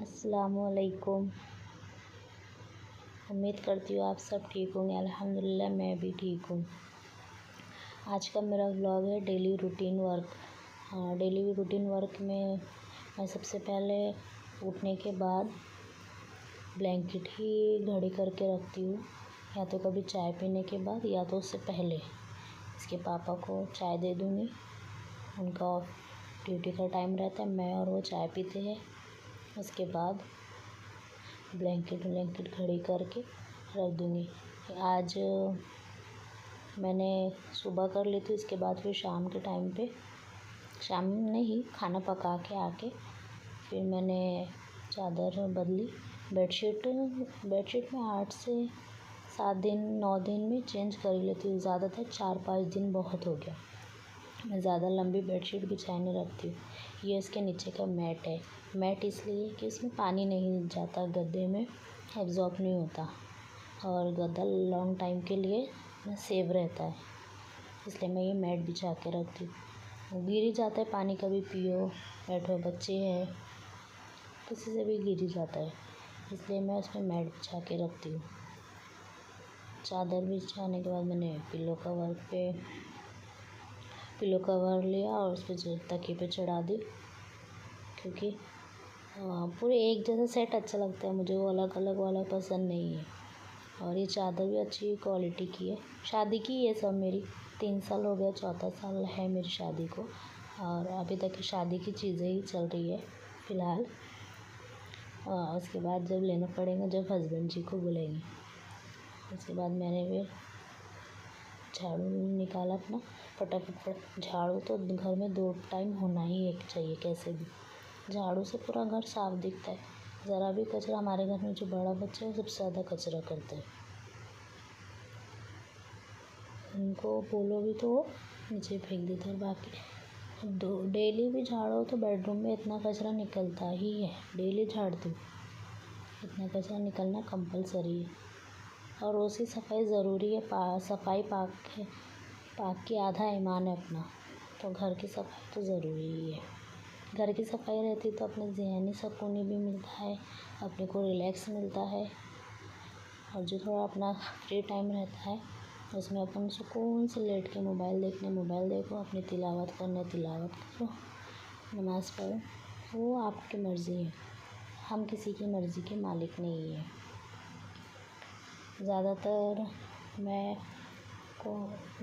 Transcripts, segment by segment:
अस्सलामुअलैकुम। उम्मीद करती हूँ आप सब ठीक होंगे। अल्हम्दुलिल्लाह मैं भी ठीक हूँ। आज का मेरा व्लॉग है daily routine work. Daily routine work में मैं सबसे पहले उठने के बाद ब्लैंकेट ही घड़ी करके रखती हूँ, या तो कभी चाय पीने के बाद या तो उससे पहले। इसके पापा को चाय दे दूँगी, उनका ड्यूटी का टाइम रहता है, मैं और वो चाय पीते हैं। उसके बाद ब्लैंकेट घड़ी करके रख दूँगी। आज मैंने सुबह कर ली थी, इसके बाद फिर शाम के टाइम पे, शाम नहीं खाना पका के आके फिर मैंने चादर बदली। बेडशीट में 8 से 7 दिन 9 दिन में चेंज कर ही लेती हूँ। ज़्यादातर 4-5 दिन बहुत हो गया। मैं ज़्यादा लंबी बेडशीट बिछाए नहीं रखती हूँ। ये इसके नीचे का मैट है। मैट इसलिए कि इसमें पानी नहीं जाता, गद्दे में एब्ज़ॉर्ब नहीं होता और गद्दा लॉन्ग टाइम के लिए सेव रहता है, इसलिए मैं ये मैट बिछा के रखती हूँ। गिर ही जाता है पानी, कभी पियो बैठो, बच्चे हैं, किसी से भी गिर ही जाता है, इसलिए मैं उसमें मैट बिछा के रखती हूँ। चादर बिछाने के बाद मैंने पिलो कवर लिया और उस पर तकिए पे चढ़ा दी, क्योंकि पूरे एक जैसा सेट अच्छा लगता है मुझे, वो अलग अलग वाला पसंद नहीं है। और ये चादर भी अच्छी क्वालिटी की है, शादी की है सब मेरी। 3 साल हो गया, 4था साल है मेरी शादी को, और अभी तक शादी की चीज़ें ही चल रही है फ़िलहाल। उसके बाद जब लेना पड़ेगा, जब हस्बैंड जी को बुलाएंगे। उसके बाद मैंने फिर झाड़ू निकाला अपना फटाफट। झाड़ू तो घर में 2 टाइम होना ही एक चाहिए, कैसे भी झाड़ू से पूरा घर साफ दिखता है। ज़रा भी कचरा, हमारे घर में जो बड़ा बच्चा है वो सबसे ज़्यादा कचरा करता है, उनको बोलो भी तो वो नीचे फेंक देते हैं। बाकी डेली भी झाड़ो तो बेडरूम में इतना कचरा निकलता ही है, डेली झाड़ दो, इतना कचरा निकलना कंपलसरी है। और उसकी सफाई ज़रूरी है। सफाई पाक की आधा ईमान है अपना, तो घर की सफाई तो ज़रूरी ही है। घर की सफाई रहती तो अपने ज़हनी सुकून भी मिलता है, अपने को रिलैक्स मिलता है, और जो थोड़ा अपना फ्री टाइम रहता है उसमें अपन सुकून से लेट के मोबाइल देखो, अपनी तिलावत करो, नमाज़ पढ़ो। वो आपकी मर्ज़ी है, हम किसी की मर्ज़ी के मालिक नहीं है। ज़्यादातर मैं को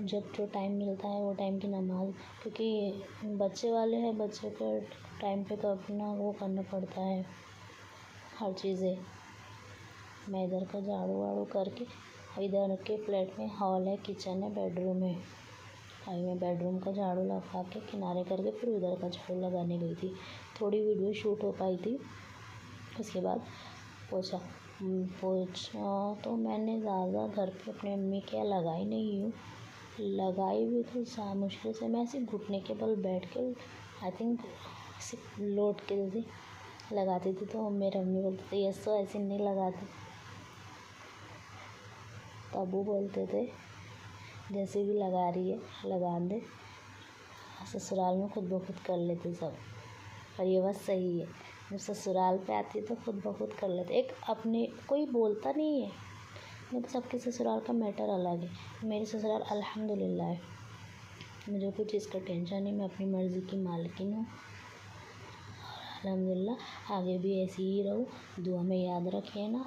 जब जो टाइम मिलता है वो टाइम की नमाज़, क्योंकि बच्चे वाले हैं, बच्चे के टाइम पे तो अपना वो करना पड़ता है हर चीज़ें। मैं इधर का झाड़ू वाड़ू करके, इधर के फ्लैट में हॉल है, किचन है, बेडरूम है, अभी मैं बेडरूम का झाड़ू लगा के किनारे करके फिर उधर का झाड़ू लगाने गई थी। थोड़ी वीडियो शूट हो पाई थी। उसके बाद पोछा तो मैंने ज़्यादा घर पे अपने मम्मी के यहाँ लगाई नहीं हूँ। लगाई भी तो मुश्किल से, मैं ऐसे घुटने के बल बैठ के आई थिंक सिर्फ लोट के जैसे लगाती थी, तो मेरे मम्मी बोलते थे ये तो ऐसे नहीं लगाते, तब वो बोलते थे जैसे भी लगा रही है लगा दे। ससुराल में खुद ब खुद कर लेते सब, और ये बात सही है। जब ससुराल पे आती है तो खुद ब खुद कर लेते, एक अपने कोई बोलता नहीं है। मतलब सबके ससुराल का मैटर अलग है। मेरे ससुराल अल्हम्दुलिल्लाह है, मुझे कोई चीज़ का टेंशन नहीं, मैं अपनी मर्ज़ी की मालकिन हूँ। अल्हम्दुलिल्लाह आगे भी ऐसी ही रहूँ, दुआ में याद रखिए ना।